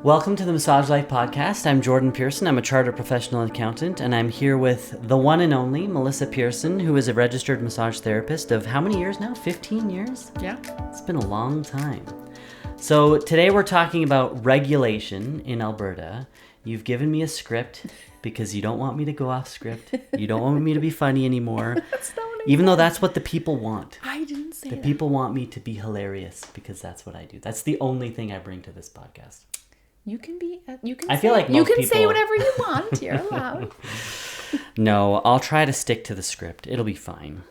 Welcome to the Massage Life Podcast. I'm Jordan Pearson. I'm a chartered professional accountant, and I'm here with the one and only Melissa Pearson, who is a registered massage therapist of how many years now? 15 years? Yeah. It's been a long time. So today we're talking about regulation in Alberta. You've given me a script because you don't want me to go off script. You don't want me to be funny anymore. That's not what I Even though said. that's what the people want. I didn't say The that. people want me to be hilarious because that's what I do. That's the only thing I bring to this podcast. You can be. You can. I feel like you most can say people- whatever you want. You're allowed. No, I'll try to stick to the script. It'll be fine.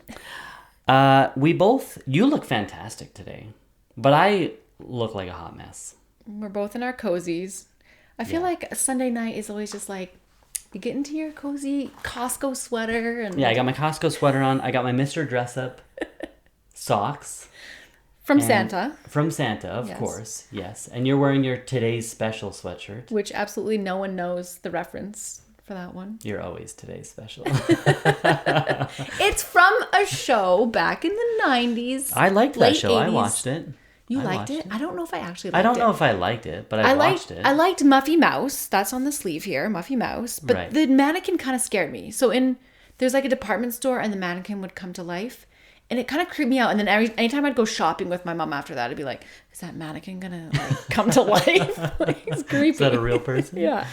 You look fantastic today, but I look like a hot mess. We're both in our cozies. I feel like a Sunday night is always just like you get into your cozy Costco sweater and Yeah, I got my Costco sweater on. I got my Mr. Dress Up socks. from And- Santa, From Santa, of Yes. course. Yes. And you're wearing your Today's Special sweatshirt. which absolutely no one knows the reference for that one. You're always Today's Special. It's from a show back in the 90s. I liked that late show. I 80s. watched it. You I liked watched it? it. I don't know if I actually liked it. I don't know if I liked it, but I watched it. I liked Muffy Mouse. That's on the sleeve here, Muffy Mouse. But Right. the mannequin kind of scared me. So there's like a department store and the mannequin would come to life. And it kind of creeped me out. And then anytime I'd go shopping with my mom after that, I'd be like, is that mannequin going to like come to life? Like, it's creepy. Is that a real person? Yeah.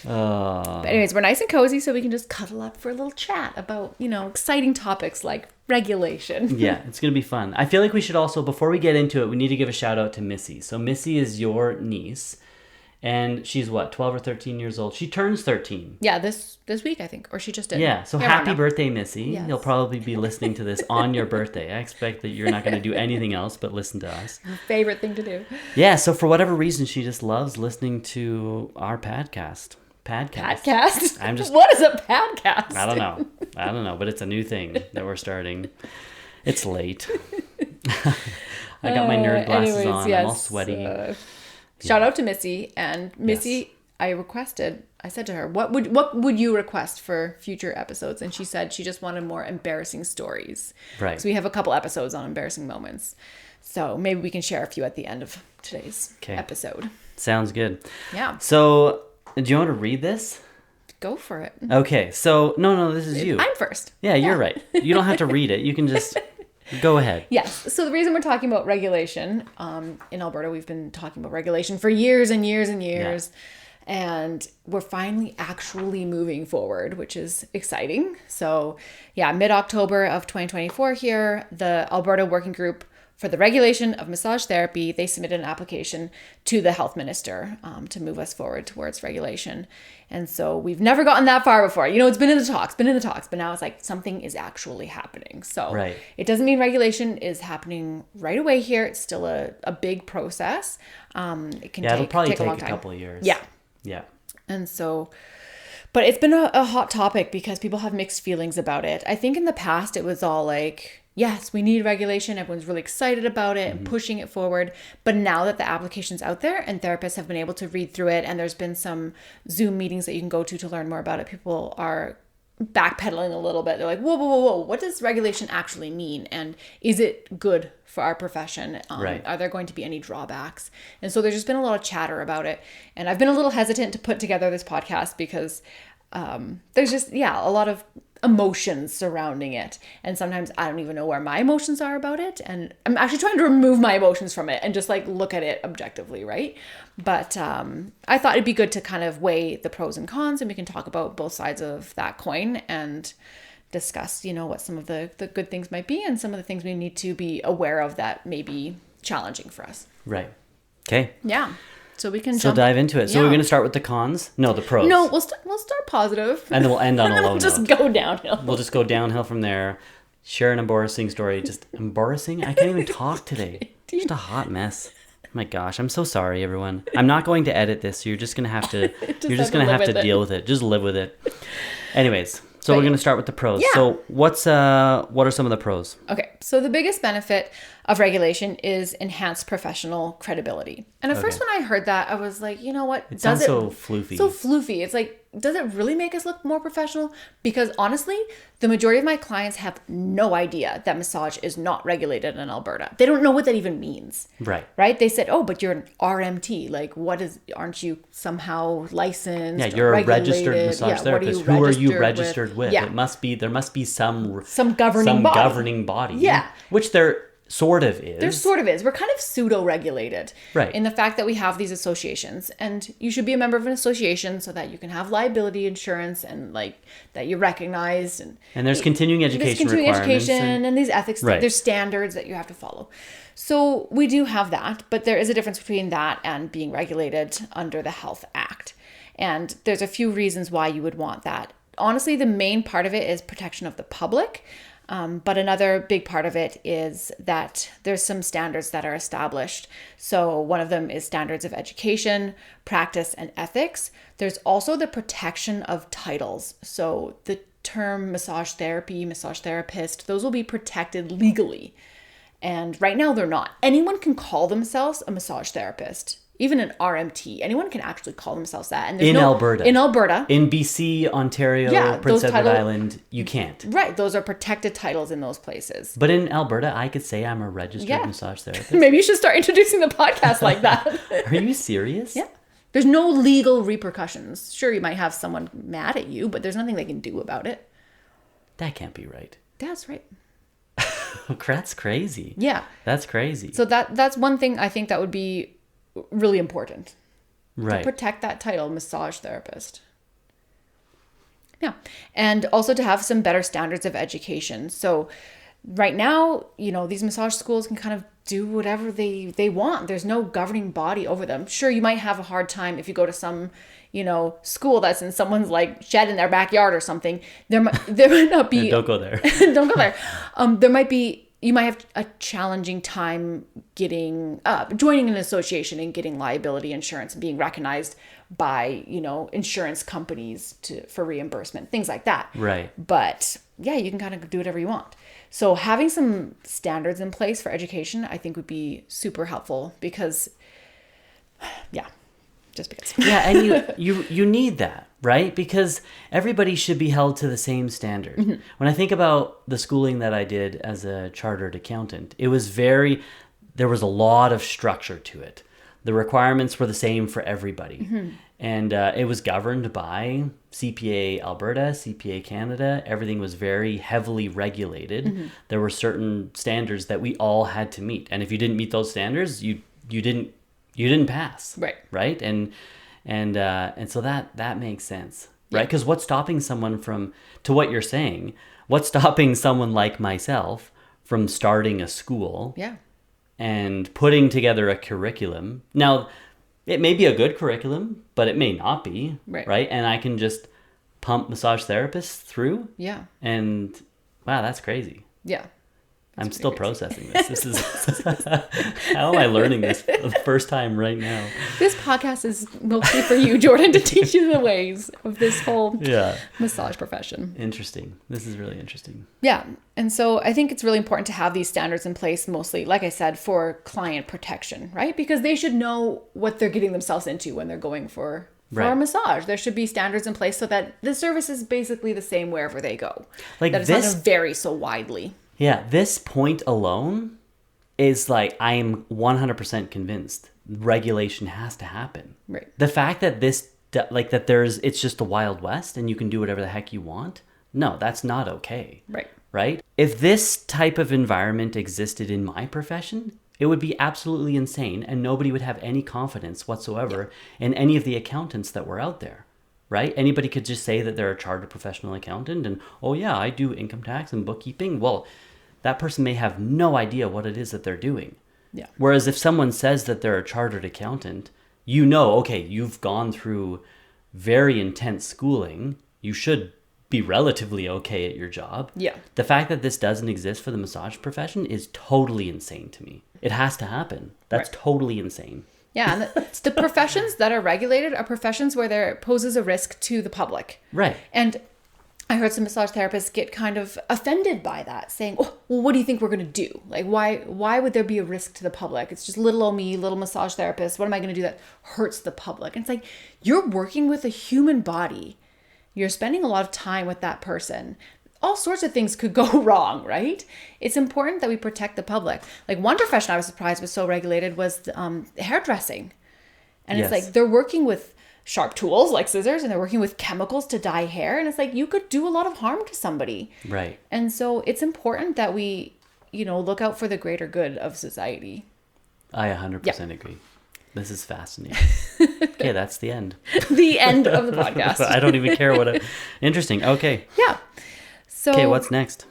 But anyways, we're nice and cozy so we can just cuddle up for a little chat about, exciting topics like regulation. Yeah, it's going to be fun. I feel like we should also, before we get into it, we need to give a shout out to Missy. So Missy is your niece, and she's what, 12 or 13 years old? She turns 13. Yeah, this week, I think. Or she just did. Yeah, so I don't happy know. birthday, Missy. Yes. You'll probably be listening to this on your birthday. I expect that you're not going to do anything else but listen to us. Favorite thing to do. Yeah, so for whatever reason, she just loves listening to our podcast. Podcast? I'm just... What is a podcast? I don't know, but it's a new thing that we're starting. It's late. I got my nerd glasses Anyways, on. yes, I'm all sweaty. Shout out to Missy. And Missy, Yes. I said to her, what would you request for future episodes? And she said she just wanted more embarrassing stories. Right. So we have a couple episodes on embarrassing moments. So maybe we can share a few at the end of today's episode. Sounds good. Yeah. So, do you want to read this? Go for it. Okay, so, no, this is you. I'm first. Yeah, you're right. You don't have to read it. You can just go ahead. Yes. So the reason we're talking about regulation, in Alberta, we've been talking about regulation for years and years and years. Yeah. And we're finally actually moving forward, which is exciting. So yeah, mid-October of 2024 here, the Alberta Working Group for the regulation of massage therapy, they submitted an application to the health minister to move us forward towards regulation. And so we've never gotten that far before. It's been in the talks, but now it's like something is actually happening. So Right. It doesn't mean regulation is happening right away here. It's still a big process. It can It'll probably take a long take a time. couple of years. Yeah. Yeah. And so, but it's been a hot topic because people have mixed feelings about it. I think in the past it was all like, yes, we need regulation. Everyone's really excited about it and pushing it forward. But now that the application's out there and therapists have been able to read through it and there's been some Zoom meetings that you can go to learn more about it, people are backpedaling a little bit. They're like, whoa, what does regulation actually mean? And is it good for our profession? Right. Are there going to be any drawbacks? And so there's just been a lot of chatter about it. And I've been a little hesitant to put together this podcast because there's just, a lot of emotions surrounding it. And sometimes I don't even know where my emotions are about it. And I'm actually trying to remove my emotions from it and just like look at it objectively, right? But I thought it'd be good to kind of weigh the pros and cons, and we can talk about both sides of that coin and discuss, what some of the good things might be and some of the things we need to be aware of that may be challenging for us. Right. Okay. Yeah. So we can dive into it. So Yeah. we're going to start with the cons? No, the pros. No, we'll start positive. And then we'll end on and a then low we'll just note. go downhill. We'll just go downhill from there. Share an embarrassing story. Just embarrassing? I can't even talk today. Just a hot mess. Oh my gosh, I'm so sorry, everyone. I'm not going to edit this. So you're just going to have to have to deal with it. Just live with it. Anyways, so we're going to start with the pros. Yeah. So what are some of the pros? Okay, so the biggest benefit of regulation is enhanced professional credibility. And at first when I heard that, I was like, you know what? It sounds so floofy. So floofy. It's like, does it really make us look more professional? Because honestly, the majority of my clients have no idea that massage is not regulated in Alberta. They don't know what that even means. Right. Right? They said, oh, but you're an RMT. Like, aren't you somehow licensed? Yeah, you're a registered regulated? massage Yeah, therapist. Who are you registered with? Yeah. There must be some governing body. Governing body. Yeah. Which there sort of is. There sort of is. We're kind of pseudo-regulated. Right. In the fact that we have these associations. And you should be a member of an association so that you can have liability insurance and like that you're recognized. And there's continuing education requirements. And these ethics. Right. There's standards that you have to follow. So we do have that. But there is a difference between that and being regulated under the Health Act. And there's a few reasons why you would want that. Honestly, the main part of it is protection of the public. But another big part of it is that there's some standards that are established. So one of them is standards of education, practice, and ethics. There's also the protection of titles. So the term massage therapy, massage therapist, those will be protected legally. And right now they're not. Anyone can call themselves a massage therapist. Even an RMT, anyone can actually call themselves that. And there's Alberta. In Alberta. In BC, Ontario, Prince Edward Island, you can't. Right. Those are protected titles in those places. But in Alberta, I could say I'm a registered massage therapist. Maybe you should start introducing the podcast like that. Are you serious? Yeah. There's no legal repercussions. Sure, you might have someone mad at you, but there's nothing they can do about it. That can't be right. That's right. That's crazy. Yeah. That's crazy. So that's one thing I think that would be really important. Right. To protect that title, massage therapist. Yeah. And also to have some better standards of education. So right now, these massage schools can kind of do whatever they want. There's no governing body over them. Sure, you might have a hard time if you go to some, school that's in someone's like shed in their backyard or something. There might not be. Don't go there. Don't go there. You might have a challenging time joining an association and getting liability insurance and being recognized by, insurance companies for reimbursement, things like that. Right. But yeah, you can kind of do whatever you want. So having some standards in place for education, I think would be super helpful because, just because. Yeah, and you need that, right? Because everybody should be held to the same standard. Mm-hmm. When I think about the schooling that I did as a chartered accountant, there was a lot of structure to it. The requirements were the same for everybody. Mm-hmm. And it was governed by CPA Alberta, CPA Canada. Everything was very heavily regulated. Mm-hmm. There were certain standards that we all had to meet. And if you didn't meet those standards, you didn't pass. Right. Right. And so that makes sense. Right. Because what's stopping someone to what you're saying, what's stopping someone like myself from starting a school? Yeah. And putting together a curriculum. Now, it may be a good curriculum, but it may not be. Right. And I can just pump massage therapists through. Yeah. And wow, that's crazy. Yeah. I'm still processing this. This is how am I learning this for the first time right now? This podcast is mostly for you, Jordan, to teach you the ways of this whole massage profession. Interesting. This is really interesting. Yeah. And so I think it's really important to have these standards in place, mostly, like I said, for client protection, right? Because they should know what they're getting themselves into when they're going for a massage. There should be standards in place so that the service is basically the same wherever they go. Like that it's not going to vary so widely. Yeah, this point alone is like, I am 100% convinced regulation has to happen. Right. The fact that it's just the Wild West and you can do whatever the heck you want. No, that's not okay. Right. Right. If this type of environment existed in my profession, it would be absolutely insane and nobody would have any confidence whatsoever in any of the accountants that were out there. Right? Anybody could just say that they're a chartered professional accountant and, oh yeah, I do income tax and bookkeeping. Well, that person may have no idea what it is that they're doing. Yeah. Whereas if someone says that they're a chartered accountant, okay, you've gone through very intense schooling. You should be relatively okay at your job. Yeah. The fact that this doesn't exist for the massage profession is totally insane to me. It has to happen. That's totally insane. Yeah, and the professions that are regulated are professions where there poses a risk to the public. Right. And I heard some massage therapists get kind of offended by that, saying, oh, well, what do you think we're going to do? Like, why would there be a risk to the public? It's just little old me, little massage therapist. What am I going to do that hurts the public? And it's like, you're working with a human body You're spending a lot of time with that person. All sorts of things could go wrong, right? It's important that we protect the public. Like one profession I was surprised was so regulated was hairdressing. And Yes. it's like they're working with sharp tools like scissors, and they're working with chemicals to dye hair. And it's like you could do a lot of harm to somebody. Right. And so it's important that we, look out for the greater good of society. I 100% agree. This is fascinating. Okay, that's the end. The end of the podcast. I don't even care interesting. Okay. Yeah. So Okay, what's next?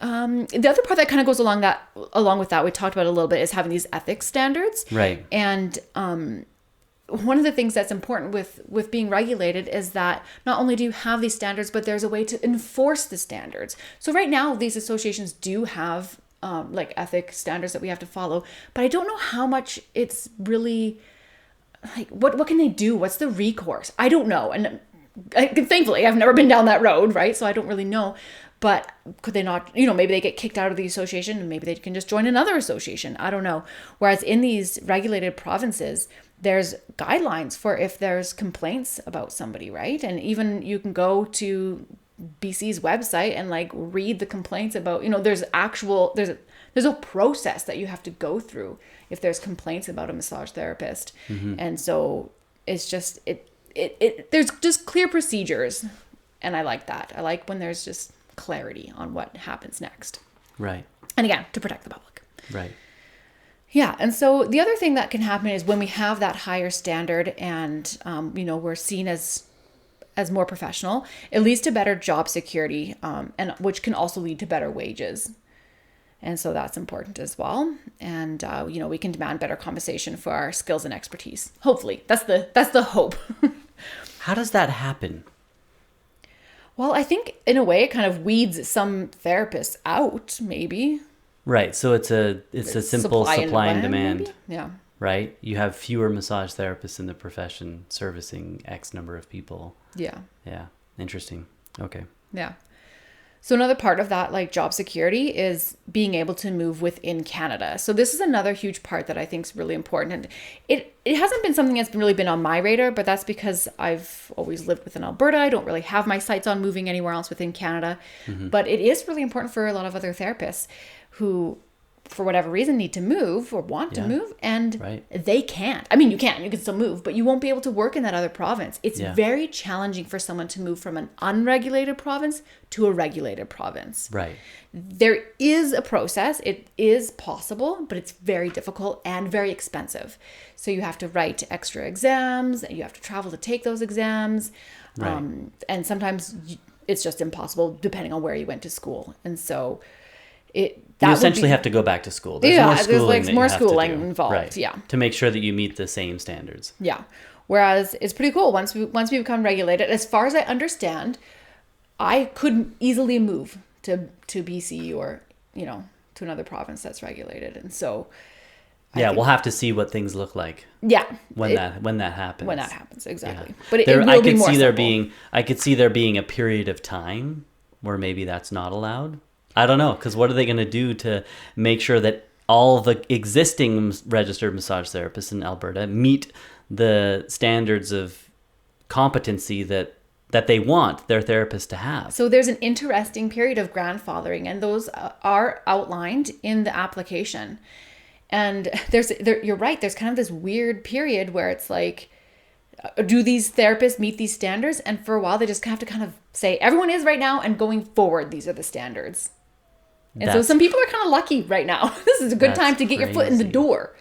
The other part that kind of goes along with that, we talked about a little bit, is having these ethics standards. Right. And one of the things that's important with being regulated is that not only do you have these standards, but there's a way to enforce the standards. So right now, these associations do have like ethic standards that we have to follow, but I don't know how much it's really like, what can they do? What's the recourse? I don't know. And thankfully, I've never been down that road, right? So I don't really know. But could they not, maybe they get kicked out of the association and maybe they can just join another association. I don't know. Whereas in these regulated provinces, there's guidelines for if there's complaints about somebody, right? And even you can go to BC's website and like read the complaints about, there's a process that you have to go through if there's complaints about a massage therapist. Mm-hmm. And so it's just, there's just clear procedures. And I like that. I like when there's just clarity on what happens next. Right. And again, to protect the public. Right. Yeah. And so the other thing that can happen is when we have that higher standard and, we're seen as more professional, it leads to better job security, and which can also lead to better wages. And so that's important as well. And, we can demand better compensation for our skills and expertise. Hopefully that's the hope. How does that happen? Well, I think in a way it kind of weeds some therapists out, maybe. Right. So it's a simple supply and demand. Maybe? Yeah. Right. You have fewer massage therapists in the profession servicing X number of people. Yeah. Yeah. Interesting. Okay. Yeah. So another part of that, like job security, is being able to move within Canada. So this is another huge part that I think is really important. And it hasn't been something that's really been on my radar, but that's because I've always lived within Alberta. I don't really have my sights on moving anywhere else within Canada. Mm-hmm. But it is really important for a lot of other therapists who, for whatever reason, need to move or want to move, and they can't. I mean, you can still move, but you won't be able to work in that other province. It's very challenging for someone to move from an unregulated province to a regulated province. Right. There is a process. It is possible, but it's very difficult and very expensive. So you have to write extra exams, and you have to travel to take those exams. Right. And sometimes it's just impossible depending on where you went to school. And so you essentially have to go back to school. There's more schooling involved. Right. Yeah. To make sure that you meet the same standards. Yeah. Whereas it's pretty cool once we become regulated. As far as I understand, I could easily move to BC or, to another province that's regulated. And so we'll have to see what things look like. Yeah. When that happens. When that happens, exactly. Yeah. But I could see there being a period of time where maybe that's not allowed. I don't know, because what are they going to do to make sure that all the existing registered massage therapists in Alberta meet the standards of competency that they want their therapists to have? So there's an interesting period of grandfathering, and those are outlined in the application. And you're right, there's kind of this weird period where it's like, do these therapists meet these standards? And for a while, they just have to kind of say, everyone is right now, and going forward, these are the standards. And so some people are kind of lucky right now. This is a good time to get your foot in the door.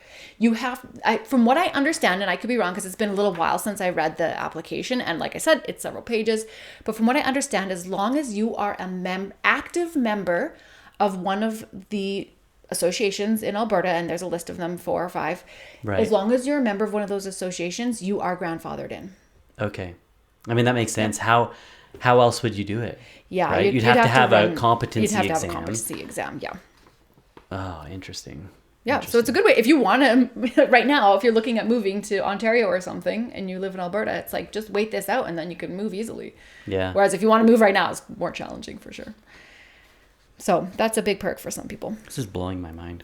From what I understand, and I could be wrong because it's been a little while since I read the application, and like I said, it's several pages, but from what I understand, as long as you are an active member of one of the associations in Alberta, and there's a list of them, 4 or 5, as long as you're a member of one of those associations, you are grandfathered in. Okay. I mean, that makes sense. How else would you do it? Yeah, right? You'd have to have a competency exam. You'd have to have a competency exam, yeah. Oh, interesting. Yeah, so it's a good way. If you want to, right now, if you're looking at moving to Ontario or something and you live in Alberta, it's like, just wait this out and then you can move easily. Yeah. Whereas if you want to move right now, it's more challenging for sure. So that's a big perk for some people. This is blowing my mind.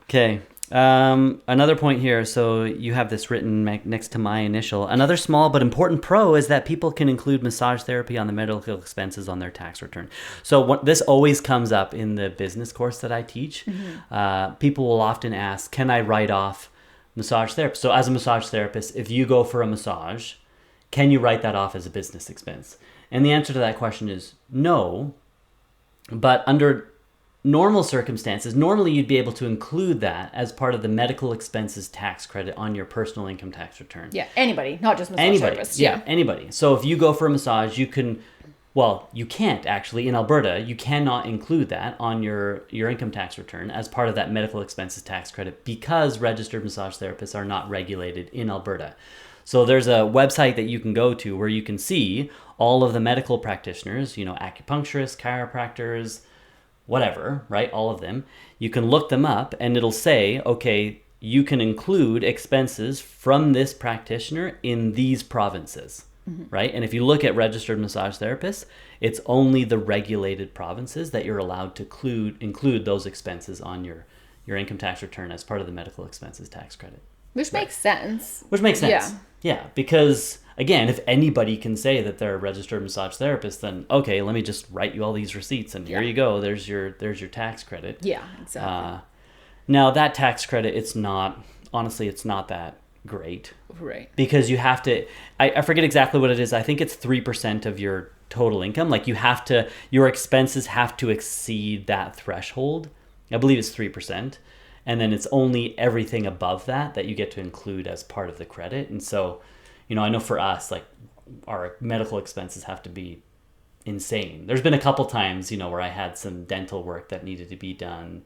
Okay. Another point here. So you have this written next to my initial. Another small but important pro is that people can include massage therapy on the medical expenses on their tax return. So this always comes up in the business course that I teach. People will often ask, can I write off massage therapy? So as a massage therapist, if you go for a massage, can you write that off as a business expense? And the answer to that question is no. But under normal circumstances, normally you'd be able to include that as part of the medical expenses tax credit on your personal income tax return. Yeah, anybody, not just massage therapists. Yeah, anybody. So if you go for a massage, you can, well, you can't actually, in Alberta, you cannot include that on your income tax return as part of that medical expenses tax credit because registered massage therapists are not regulated in Alberta. So there's a website that you can go to where you can see all of the medical practitioners, acupuncturists, chiropractors, whatever, right? All of them. You can look them up and it'll say, okay, you can include expenses from this practitioner in these provinces, right? And if you look at registered massage therapists, it's only the regulated provinces that you're allowed to include those expenses on your income tax return as part of the medical expenses tax credit. Which makes sense. Which makes sense. Yeah, because again, if anybody can say that they're a registered massage therapist, then okay, let me just write you all these receipts and here you go. There's your tax credit. Yeah, exactly. Now that tax credit, it's not that great. Right. Because you have to, I forget exactly what it is. I think it's 3% of your total income. Like your expenses have to exceed that threshold. I believe it's 3%. And then it's only everything above that you get to include as part of the credit. And so, I know for us, like our medical expenses have to be insane. There's been a couple times, where I had some dental work that needed to be done.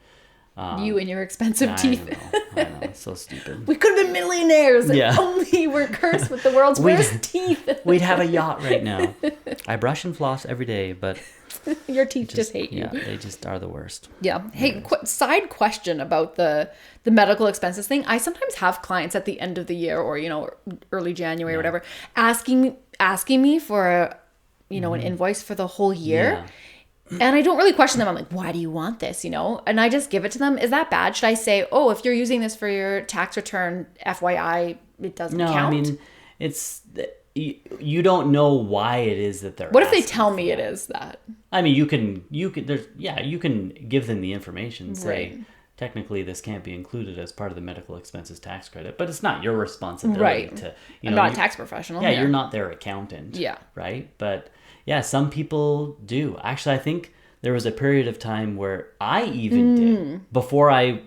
You and your expensive teeth. I know. It's so stupid. We could have been millionaires if only we're cursed with the world's worst teeth. We'd have a yacht right now. I brush and floss every day, but your teeth just hate you. Yeah, they just are the worst. Yeah. Hey, side question about the medical expenses thing. I sometimes have clients at the end of the year or, early January or whatever, asking me for an invoice for the whole year. Yeah. And I don't really question them. I'm like, why do you want this? And I just give it to them. Is that bad? Should I say, oh, if you're using this for your tax return, FYI, it doesn't count? No, I mean, it's... You don't know why it is that they're. What if they tell me it is that? I mean, you can give them the information. Say, technically, this can't be included as part of the medical expenses tax credit, but it's not your responsibility to. I'm not a tax professional. Yeah, you're not their accountant. Yeah. Right, but yeah, some people do. Actually, I think there was a period of time where I even did before I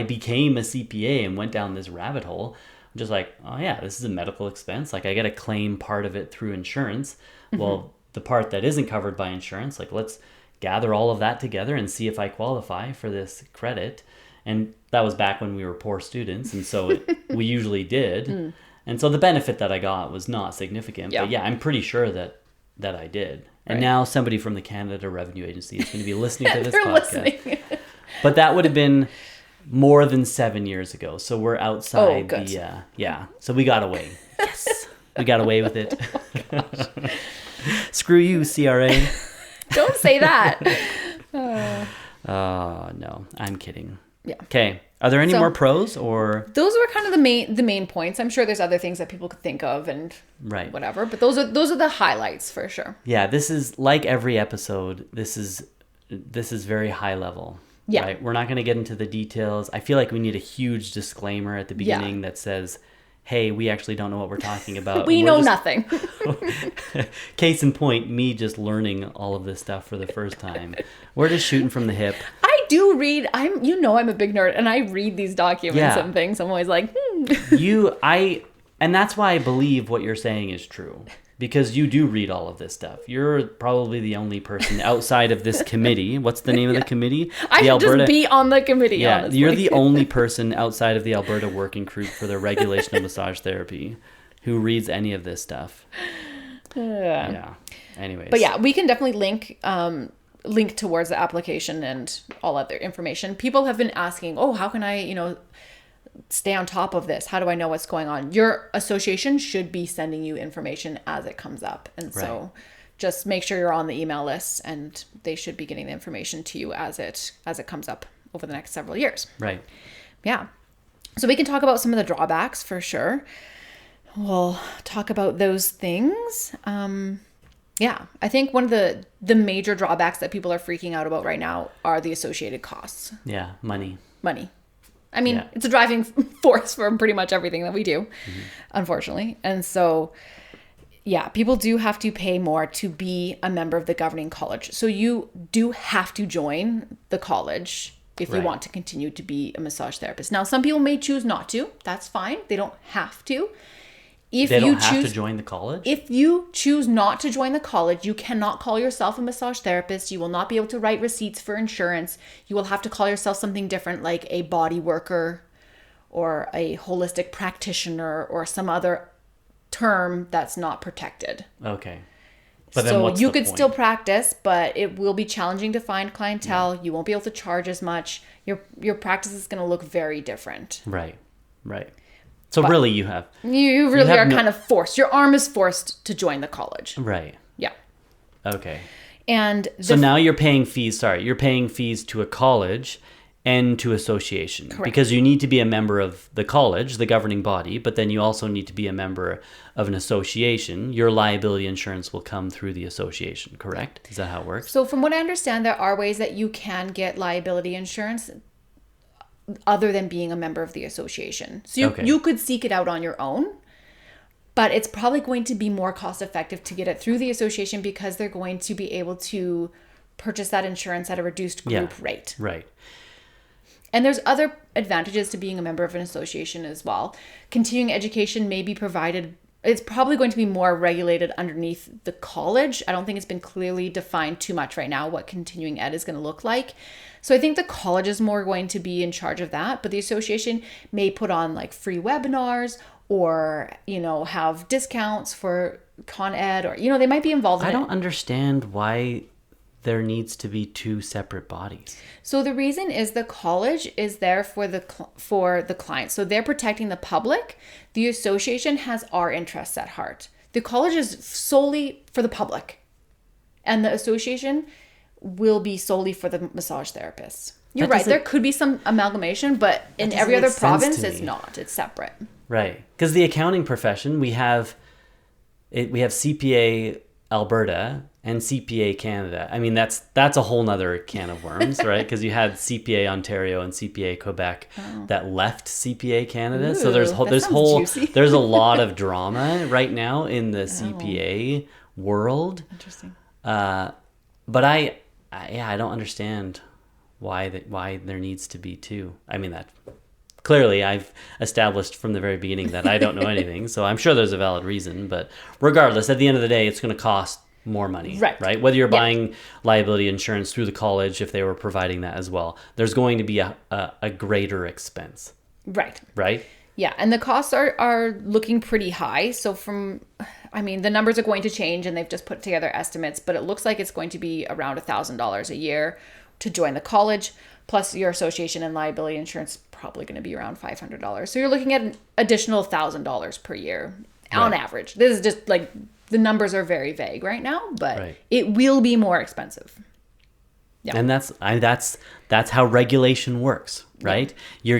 became a CPA and went down this rabbit hole. Just like, oh yeah, this is a medical expense. Like I get to claim part of it through insurance. Well, the part that isn't covered by insurance, like let's gather all of that together and see if I qualify for this credit. And that was back when we were poor students. And so we usually did. And so the benefit that I got was not significant. Yeah. But yeah, I'm pretty sure that I did. And now somebody from the Canada Revenue Agency is going to be listening to this podcast. Listening. But that would have been more than 7 years ago. So we're outside so we got away. Yes. We got away with it. Oh, screw you, CRA. Don't say that. No, I'm kidding. Yeah. Okay. Are there any more pros or? Those were kind of the main points. I'm sure there's other things that people could think of and whatever, but those are the highlights for sure. Yeah. This is like every episode. This is very high level. Yeah. Right? We're not going to get into the details. I feel like we need a huge disclaimer at the beginning that says, hey, we actually don't know what we're talking about. We know nothing. Case in point, me just learning all of this stuff for the first time. We're just shooting from the hip. I do read. I'm a big nerd and I read these documents and things. I'm always like, and that's why I believe what you're saying is true. Because you do read all of this stuff. You're probably the only person outside of this committee. What's the name of the committee? I should just be on the committee, Yeah, honestly. You're the only person outside of the Alberta Working Group for the regulation of massage therapy who reads any of this stuff. Yeah. Anyways. But yeah, we can definitely link towards the application and all other information. People have been asking, oh, how can I, stay on top of this? How do I know what's going on? Your association should be sending you information as it comes up. And so just make sure you're on the email list and they should be getting the information to you as it comes up over the next several years. Right. Yeah. So we can talk about some of the drawbacks for sure. We'll talk about those things. Yeah, I think one of the major drawbacks that people are freaking out about right now are the associated costs. Yeah, money. I mean, it's a driving force for pretty much everything that we do, unfortunately. And so, yeah, people do have to pay more to be a member of the governing college. So you do have to join the college if you want to continue to be a massage therapist. Now, some people may choose not to. That's fine. They don't have to. If they don't you have to join the college? If you choose not to join the college, you cannot call yourself a massage therapist. You will not be able to write receipts for insurance. You will have to call yourself something different like a body worker or a holistic practitioner or some other term that's not protected. Okay. But then so what's you the could point? still practice, but it will be challenging to find clientele. You won't be able to charge as much. Your practice is going to look very different. Right. So really you have... You really are kind of forced. Your arm is forced to join the college. Right. Yeah. Okay. And so now you're paying fees, you're paying fees to a college and to association. Correct. Because you need to be a member of the college, the governing body, but then you also need to be a member of an association. Your liability insurance will come through the association, correct? Is that how it works? So from what I understand, there are ways that you can get liability insurance other than being a member of the association. So you could seek it out on your own, but it's probably going to be more cost effective to get it through the association because they're going to be able to purchase that insurance at a reduced group rate. Right. And there's other advantages to being a member of an association as well. Continuing education may be provided. It's probably going to be more regulated underneath the college. I don't think it's been clearly defined too much right now what continuing ed is going to look like. So I think the college is more going to be in charge of that, but the association may put on like free webinars or, have discounts for con ed or, they might be involved in it. I don't understand why there needs to be two separate bodies. So the reason is the college is there for the client. So they're protecting the public. The association has our interests at heart. The college is solely for the public. And the association will be solely for the massage therapists. You're right. There could be some amalgamation, but in every other province, it's not. It's separate. Right. Because the accounting profession, we have CPA Alberta and CPA Canada. I mean, that's a whole nother can of worms, right? Because you had CPA Ontario and CPA Quebec that left CPA Canada. Ooh, so there's a lot of drama right now in the CPA world. Interesting. But I don't understand why there needs to be two. I mean, that clearly I've established from the very beginning that I don't know anything, so I'm sure there's a valid reason. But regardless, at the end of the day, it's going to cost more money, right? Whether you're buying liability insurance through the college, if they were providing that as well, there's going to be a greater expense. Right? Yeah, and the costs are looking pretty high. So the numbers are going to change and they've just put together estimates, but it looks like it's going to be around $1,000 a year to join the college, plus your association and liability insurance probably going to be around $500. So you're looking at an additional $1,000 per year on average. This is just like the numbers are very vague right now, but it will be more expensive. Yeah. And that's how regulation works, right? Yeah.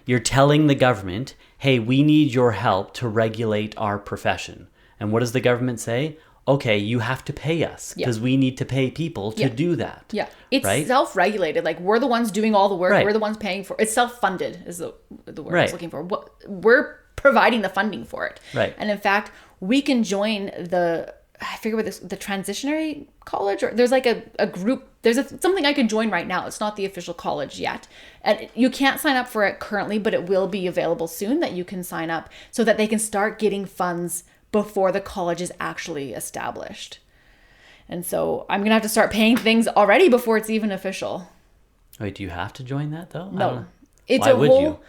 You're telling the government, hey, we need your help to regulate our profession. And what does the government say? Okay, you have to pay us because we need to pay people to do that. Yeah. It's self-regulated. Like we're the ones doing all the work. We're the ones paying for it. It's self-funded is the word I was looking for. We're providing the funding for it. Right. And in fact, we can join the transitionary college, or there's like a group. There's something I could join right now. It's not the official college yet. And you can't sign up for it currently, but it will be available soon that you can sign up so that they can start getting funds before the college is actually established. And so I'm going to have to start paying things already before it's even official. Wait, do you have to join that though? No. It's Why would you?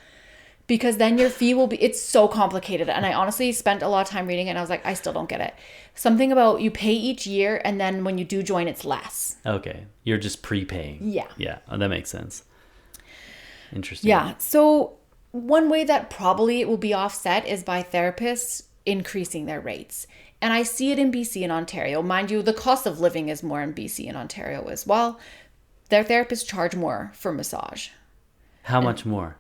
Because then your fee will be, it's so complicated. And I honestly spent a lot of time reading it and I was like, I still don't get it. Something about you pay each year and then when you do join, it's less. Okay. You're just prepaying. Yeah. Yeah. Oh, that makes sense. Interesting. Yeah. So one way that probably it will be offset is by therapists increasing their rates. And I see it in BC and Ontario. Mind you, the cost of living is more in BC and Ontario as well. Their therapists charge more for massage. How much more?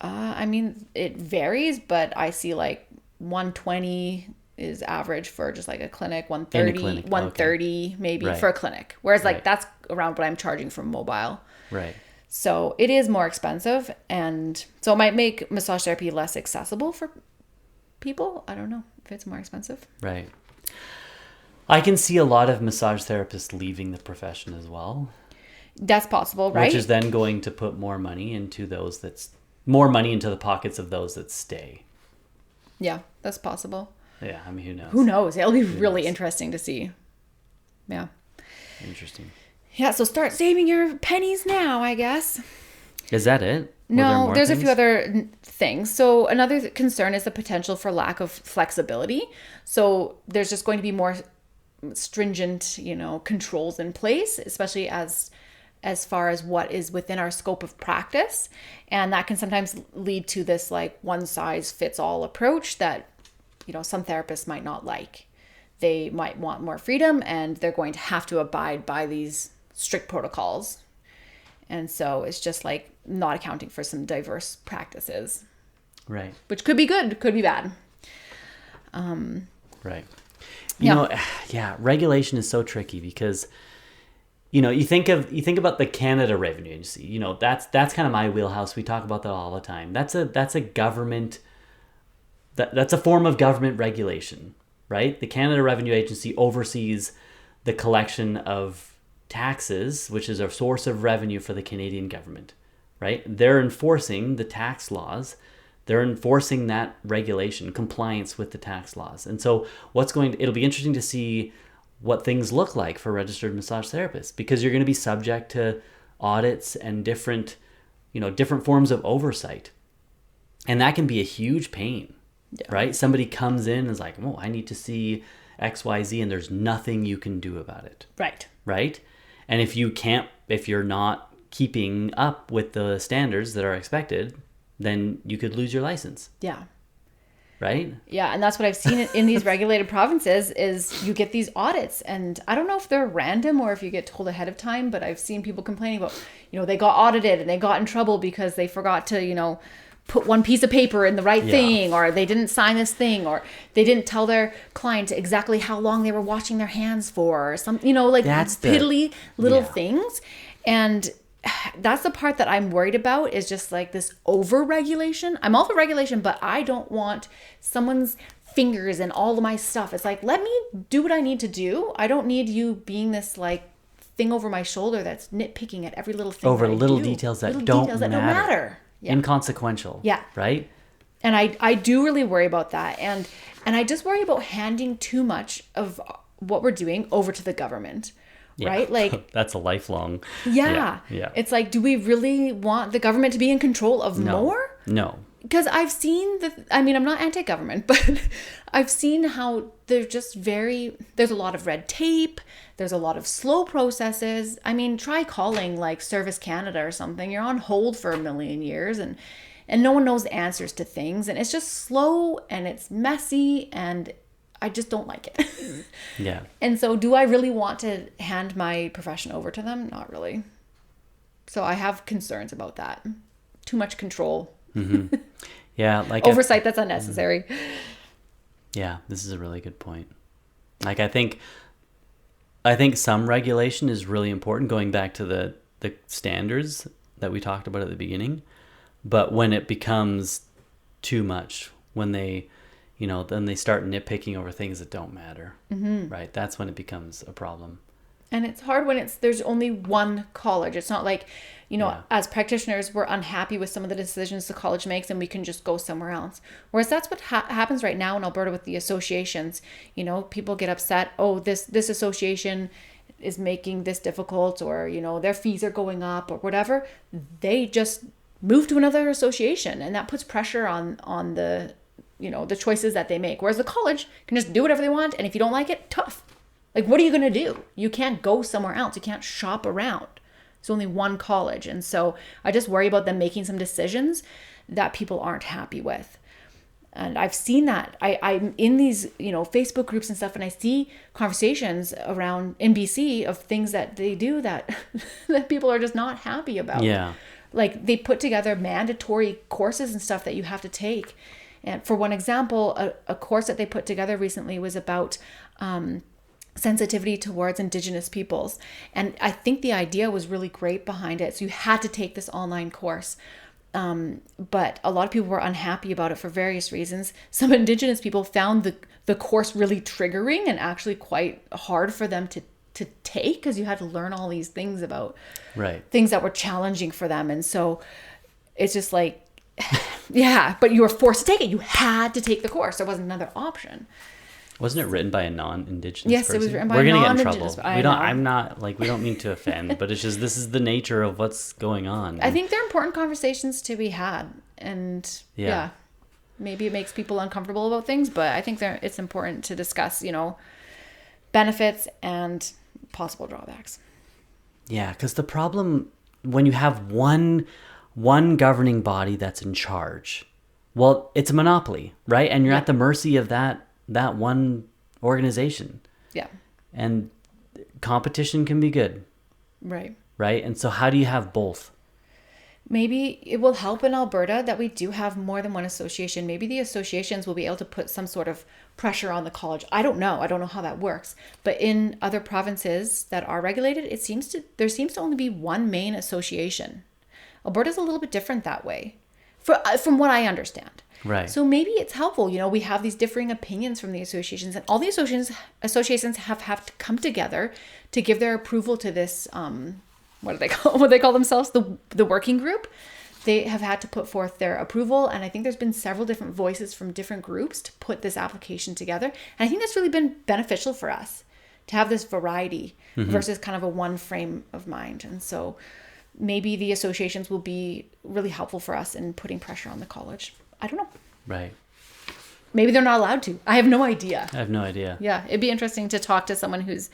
I mean, it varies, but I see like 120 is average for just like a clinic, 130 maybe Right. for a clinic. Whereas like Right. that's around what I'm charging for mobile. Right. So it is more expensive, and so it might make massage therapy less accessible for people. I don't know if it's more expensive. Right. I can see a lot of massage therapists leaving the profession as well, That's possible, right? which is then going to put more money into more money into the pockets of those that stay. Yeah, that's possible. Yeah, I mean, who knows? Who knows? It'll be really interesting to see. Yeah. Interesting. Yeah, so start saving your pennies now, I guess. Is that it? Were there No, more there's a things? few other things. So another concern is the potential for lack of flexibility. So there's just going to be more stringent, controls in place, especially as far as what is within our scope of practice. And that can sometimes lead to this like one size fits all approach that, some therapists might not like. They might want more freedom and they're going to have to abide by these strict protocols. And so it's just like not accounting for some diverse practices, Right. which could be good, could be bad. Right. Yeah. Yeah, regulation is so tricky because you think about the Canada Revenue Agency. That's kind of my wheelhouse. We talk about that all the time. That's a government that's a form of government regulation, right? The Canada Revenue Agency oversees the collection of taxes, which is a source of revenue for the Canadian government, right? They're enforcing the tax laws. They're enforcing that regulation, compliance with the tax laws. And so it'll be interesting to see what things look like for registered massage therapists, because you're going to be subject to audits and different forms of oversight. And that can be a huge pain, right? Somebody comes in and is like, I need to see XYZ, and there's nothing you can do about it. Right. Right? And if you're not keeping up with the standards that are expected, then you could lose your license. Yeah. Right? Yeah, and that's what I've seen in these regulated provinces is you get these audits, and I don't know if they're random or if you get told ahead of time, but I've seen people complaining about, they got audited and they got in trouble because they forgot to, put one piece of paper in the right thing, or they didn't sign this thing, or they didn't tell their client exactly how long they were washing their hands for, or some, That's piddly little things. And that's the part that I'm worried about, is just like this over-regulation. I'm all for regulation, but I don't want someone's fingers in all of my stuff. It's like, let me do what I need to do. I don't need you being this like thing over my shoulder that's nitpicking at every little thing. Over little details that don't matter. Yeah. Inconsequential. Yeah. Right? And I do really worry about that. And I just worry about handing too much of what we're doing over to the government. Yeah. Right? Like, that's a lifelong. yeah. It's like, do we really want the government to be in control of more? No. Because I've seen I'm not anti-government, but I've seen how there's a lot of red tape. There's a lot of slow processes. I mean, try calling like Service Canada or something. You're on hold for a million years and no one knows the answers to things. And it's just slow and it's messy and I just don't like it. Yeah. And so do I really want to hand my profession over to them? Not really. So I have concerns about that. Too much control. Mm-hmm. Yeah. Like oversight that's unnecessary. Yeah, this is a really good point. Like, I think some regulation is really important, going back to the standards that we talked about at the beginning. But when it becomes too much, when they, then they start nitpicking over things that don't matter, right? That's when it becomes a problem. And it's hard when there's only one college. It's not like, as practitioners, we're unhappy with some of the decisions the college makes and we can just go somewhere else. Whereas that's what happens right now in Alberta with the associations. People get upset. Oh, this association is making this difficult, or, their fees are going up or whatever. They just move to another association, and that puts pressure on the, the choices that they make. Whereas the college can just do whatever they want. And if you don't like it, tough. Like, what are you going to do? You can't go somewhere else. You can't shop around. There's only one college. And so I just worry about them making some decisions that people aren't happy with. And I've seen that. I'm in these, Facebook groups and stuff, and I see conversations around in BC of things that they do that that people are just not happy about. Yeah. Like they put together mandatory courses and stuff that you have to take. And for one example, a course that they put together recently was about sensitivity towards Indigenous peoples. And I think the idea was really great behind it. So you had to take this online course. But a lot of people were unhappy about it for various reasons. Some Indigenous people found the course really triggering and actually quite hard for them to take, because you had to learn all these things about things that were challenging for them. And so it's just like, yeah, but you were forced to take it. You had to take the course. There wasn't another option. Wasn't it written by a non-Indigenous yes, person? It was written by We're a gonna non-Indigenous. get in trouble. I'm not like, we don't mean to offend, but it's just, this is the nature of what's going on. I think they're important conversations to be had, and yeah, maybe it makes people uncomfortable about things, but I think it's important to discuss, benefits and possible drawbacks. Yeah, because the problem when you have one governing body that's in charge, well, it's a monopoly, right? And you're at the mercy of that one organization. Yeah. And competition can be good. Right. Right? And so how do you have both? Maybe it will help in Alberta that we do have more than one association. Maybe the associations will be able to put some sort of pressure on the college. I don't know how that works. But in other provinces that are regulated, there seems to only be one main association. Alberta's a little bit different that way, from what I understand. Right. So maybe it's helpful. We have these differing opinions from the associations, and all the associations have to come together to give their approval to this. What do they call themselves? The working group. They have had to put forth their approval, and I think there's been several different voices from different groups to put this application together. And I think that's really been beneficial for us to have this variety versus kind of a one frame of mind. And so maybe the associations will be really helpful for us in putting pressure on the college. I don't know. Right. Maybe they're not allowed to. I have no idea. I have no idea. Yeah, it'd be interesting to talk to someone who's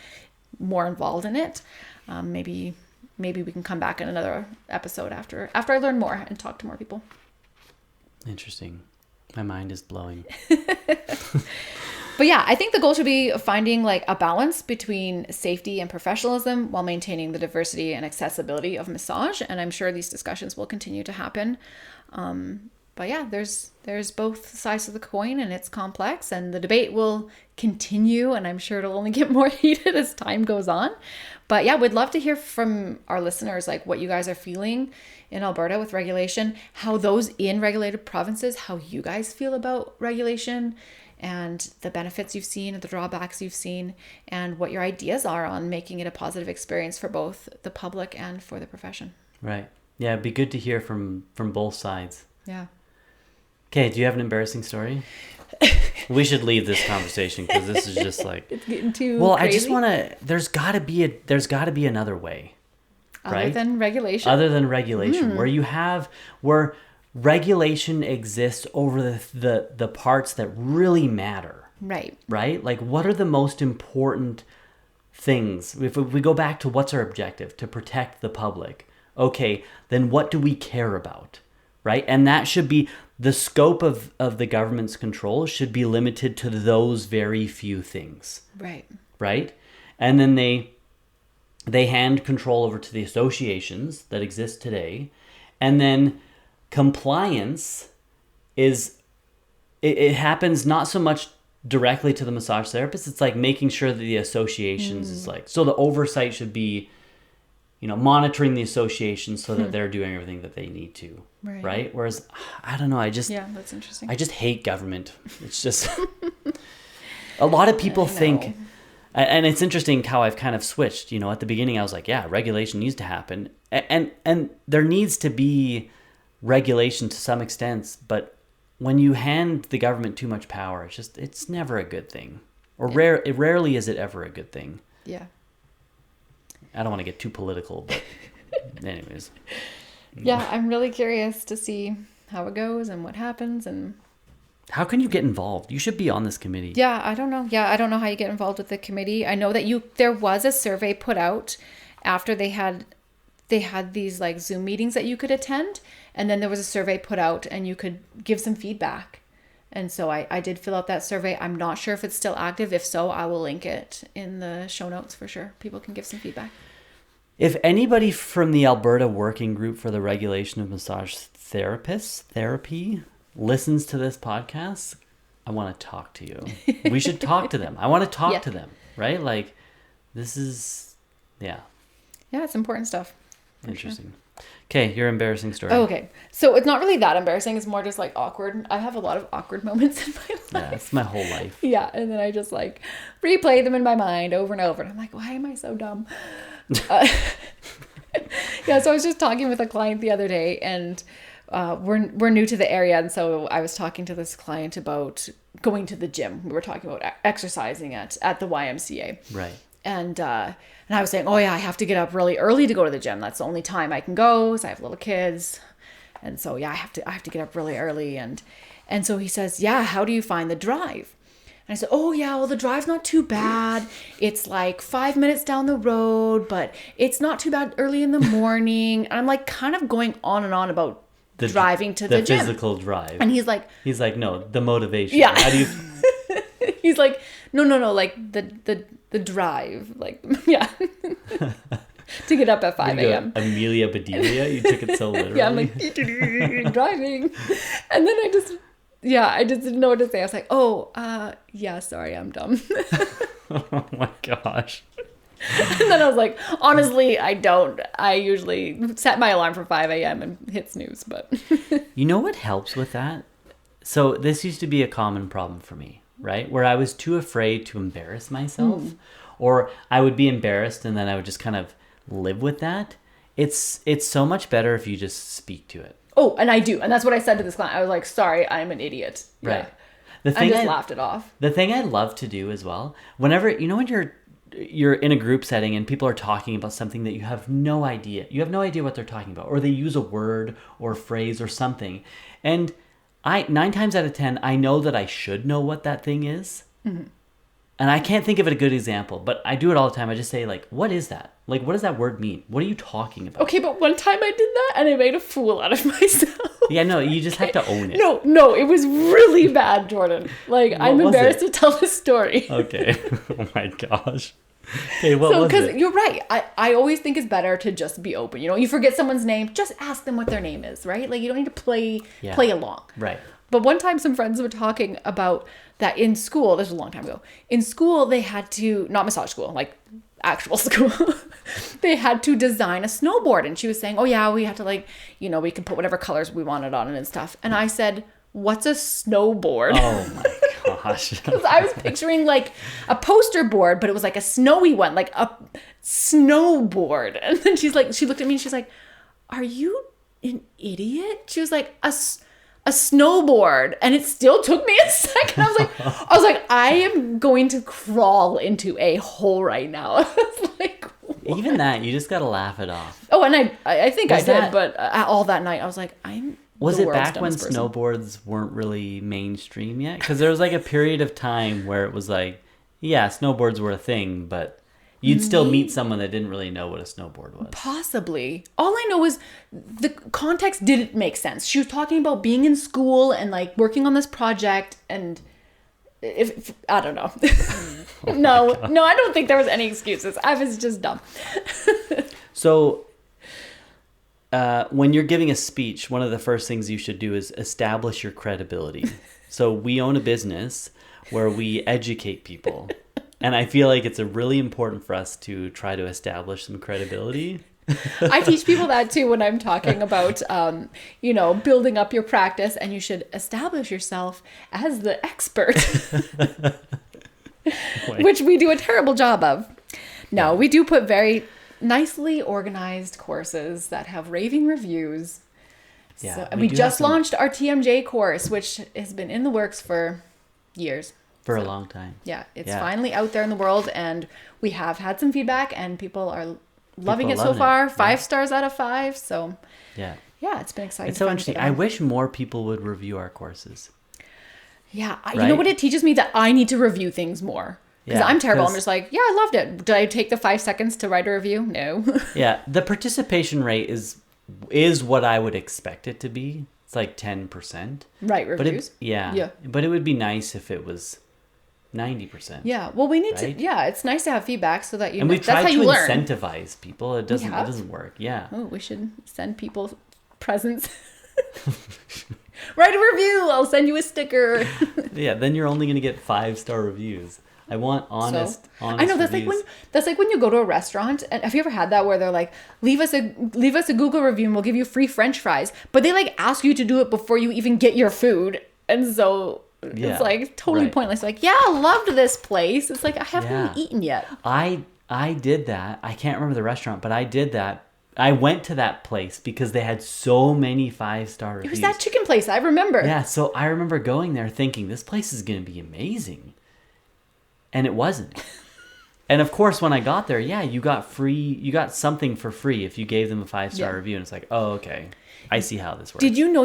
more involved in it. Maybe we can come back in another episode after I learn more and talk to more people. Interesting. My mind is blowing. But yeah, I think the goal should be finding like a balance between safety and professionalism while maintaining the diversity and accessibility of massage. And I'm sure these discussions will continue to happen. But yeah, there's both sides of the coin, and it's complex, and the debate will continue, and I'm sure it'll only get more heated as time goes on. But yeah, we'd love to hear from our listeners, like what you guys are feeling in Alberta with regulation, how those in regulated provinces, how you guys feel about regulation, and the benefits you've seen and the drawbacks you've seen, and what your ideas are on making it a positive experience for both the public and for the profession. Right. Yeah, it'd be good to hear from both sides. Yeah. Okay, do you have an embarrassing story? We should leave this conversation because this is just like, it's getting too well, crazy. I just want to, there's got to be another way. Right? Other than regulation? Other than regulation, where regulation exists over the parts that really matter. Right. Right? Like, what are the most important things? If we go back to what's our objective, to protect the public, okay, then what do we care about? Right? And that should be, the scope of the government's control should be limited to those very few things. Right. Right? And then they hand control over to the associations that exist today. And then compliance it happens not so much directly to the massage therapist. It's like making sure that the associations is like, so the oversight should be, monitoring the associations so that they're doing everything that they need to. Right? Whereas, I don't know, yeah, that's interesting. I just hate government. It's just, a lot of people think, and it's interesting how I've kind of switched, at the beginning I was like, yeah, regulation needs to happen. And there needs to be regulation to some extent, but when you hand the government too much power, it's never a good thing. Or rarely is it ever a good thing. Yeah. I don't want to get too political, but anyways. Yeah, I'm really curious to see how it goes and what happens. And how can you get involved? You should be on this committee. Yeah, I don't know. I don't know how you get involved with the committee. I know that there was a survey put out after they had these like Zoom meetings that you could attend, and then there was a survey put out and you could give some feedback. And so I did fill out that survey. I'm not sure if it's still active. If so, I will link it in the show notes for sure. People can give some feedback. If anybody from the Alberta Working Group for the Regulation of Massage Therapy listens to this podcast, I want to talk to you. We should talk to them. I want to talk to them, right? Like, this is, yeah. Yeah, it's important stuff. Interesting. Okay, your embarrassing story. Oh, okay. So it's not really that embarrassing. It's more just like awkward. I have a lot of awkward moments in my life. Yeah, it's my whole life. Yeah, and then I just like replay them in my mind over and over. And I'm like, why am I so dumb? Yeah, so I was just talking with a client the other day, and we're new to the area, and so I was talking to this client about going to the gym. We were talking about exercising at the YMCA. Right. And I was saying, oh yeah, I have to get up really early to go to the gym. That's the only time I can go, so I have little kids. And so yeah, I have to get up really early. And so he says, yeah, how do you find the drive? And I said, oh yeah, well the drive's not too bad. It's like 5 minutes down the road, but it's not too bad early in the morning. And I'm like kind of going on and on about driving to the gym. The physical drive. And he's like, no, the motivation. Yeah. How do you... He's like, no, like the drive, like, yeah, to get up at 5 a.m. Amelia Bedelia, you took it so literally. Yeah, I'm like, driving. And then I just didn't know what to say. I was like, oh, yeah, sorry, I'm dumb. Oh my gosh. And then I was like, honestly, I usually set my alarm for 5 a.m. and hit snooze, but. You know what helps with that? So this used to be a common problem for me, right? Where I was too afraid to embarrass myself, or I would be embarrassed and then I would just kind of live with that. It's so much better if you just speak to it. Oh, and I do. And that's what I said to this client. I was like, sorry, I'm an idiot. Right. Yeah. I just laughed it off. The thing I love to do as well, whenever, when you're in a group setting and people are talking about something that you have no idea what they're talking about, or they use a word or phrase or something. And 9 times out of 10, I know that I should know what that thing is. Mm-hmm. And I can't think of a good example, but I do it all the time. I just say, like, what is that? Like, what does that word mean? What are you talking about? Okay, but one time I did that and I made a fool out of myself. Yeah, no, you just have to own it. No, it was really bad, Jordan. Like, I'm embarrassed to tell this story. Okay. Oh my gosh. Okay, what was it? Because you're right. I always think it's better to just be open. You forget someone's name, just ask them what their name is, right? Like, you don't need to play along. Right. But one time some friends were talking about that in school, this was a long time ago, in school they had to, not massage school, like actual school, they had to design a snowboard. And she was saying, oh yeah, we had to like, we could put whatever colors we wanted on it and stuff. And I said, what's a snowboard? Oh my gosh. Because I was picturing like a poster board, but it was like a snowy one, like a snowboard. And then she looked at me and she's like, are you an idiot? She was like, a snowboard. And it still took me a second. I was like, I am going to crawl into a hole right now. I was like, what? Even that, you just got to laugh it off. Oh, and I think I did, but all that night I was like, Was it back when snowboards weren't really mainstream yet? Because there was like a period of time where it was like, yeah, snowboards were a thing, but you'd still meet someone that didn't really know what a snowboard was. Possibly. All I know is the context didn't make sense. She was talking about being in school and like working on this project, and if I don't know. No, I don't think there was any excuses. I was just dumb. So when you're giving a speech, one of the first things you should do is establish your credibility. So we own a business where we educate people. And I feel like it's really important for us to try to establish some credibility. I teach people that too when I'm talking about, building up your practice, and you should establish yourself as the expert, which we do a terrible job of. No, we do put very nicely organized courses that have raving reviews. Yeah, so, and we just launched our TMJ course, which has been in the works for years. For a long time. Yeah, it's finally out there in the world, and we have had some feedback, and people are loving it so far. 5 stars out of 5. So yeah, it's been exciting. It's so interesting. I wish more people would review our courses. Yeah, you know what it teaches me? That I need to review things more. Because I'm terrible. I'm just like, yeah, I loved it. Did I take the 5 seconds to write a review? No. Yeah, the participation rate is what I would expect it to be. It's like 10%. Right, reviews? But it would be nice if it was 90%. Yeah. Well, we need right? to. Yeah, it's nice to have feedback so that you. And we've that's tried how to you learn. incentivize people. It doesn't work. Yeah. Oh, we should send people presents. Write a review. I'll send you a sticker. Yeah. Then you're only going to get 5-star reviews. I want honest I know that's reviews. like when you go to a restaurant, and have you ever had that where they're like, leave us a Google review and we'll give you free French fries, but they like ask you to do it before you even get your food, and so it's like totally pointless. Like, yeah, I loved this place. It's like I haven't even eaten yet. I did that. I can't remember the restaurant, but I did that. I went to that place because they had so many 5-star reviews. It was that chicken place, I remember. Yeah, so I remember going there thinking this place is going to be amazing. And it wasn't. And of course, when I got there, you got something for free if you gave them a 5-star review. And it's like, oh, okay. I see how this works. Did you know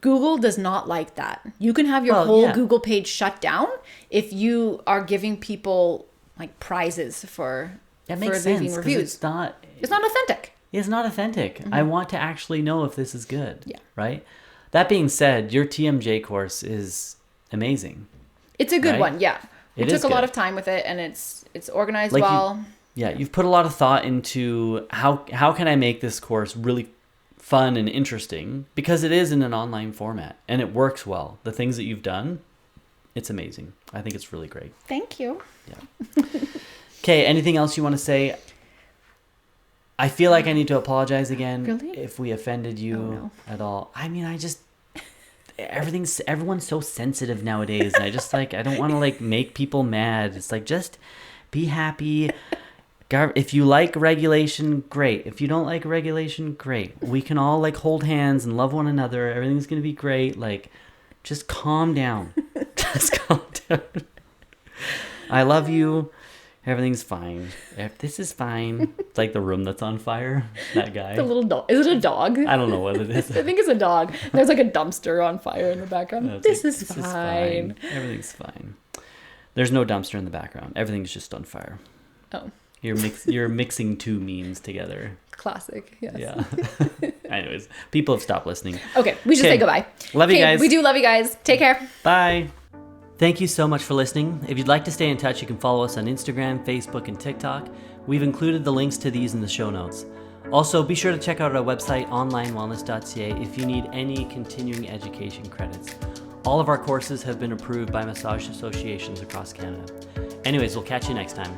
Google does not like that. You can have your whole Google page shut down if you are giving people like prizes for leaving reviews. It's not authentic. It's not authentic. Mm-hmm. I want to actually know if this is good. Yeah. Right? That being said, your TMJ course is amazing. It's a good one, yeah. It took a lot of time with it, and it's organized like well. You've put a lot of thought into how can I make this course really fun and interesting, because it is in an online format and it works well. The things that you've done, it's amazing. I think it's really great. Thank you. Yeah. Okay, anything else you want to say? I feel like I need to apologize again if we offended you at all. I mean, everyone's so sensitive nowadays, and I just I don't want to make people mad. It's like, just be happy. If you like regulation, great. If you don't like regulation, great. We can all hold hands and love one another. Everything's gonna be great. Just calm down. Just calm down. I love you. Everything's fine. This is fine. It's like the room that's on fire. That guy. The little dog. Is it a dog? I don't know what it is. I think it's a dog. There's a dumpster on fire in the background. No, this is fine. Everything's fine. There's no dumpster in the background. Everything's just on fire. Oh. You're mixing two memes together. Classic. Yes. Yeah. Anyways, people have stopped listening. Okay, we should say goodbye. Love you guys. We do love you guys. Take care. Bye. Thank you so much for listening. If you'd like to stay in touch, you can follow us on Instagram, Facebook, and TikTok. We've included the links to these in the show notes. Also, be sure to check out our website, onlinewellness.ca, if you need any continuing education credits. All of our courses have been approved by massage associations across Canada. Anyways, we'll catch you next time.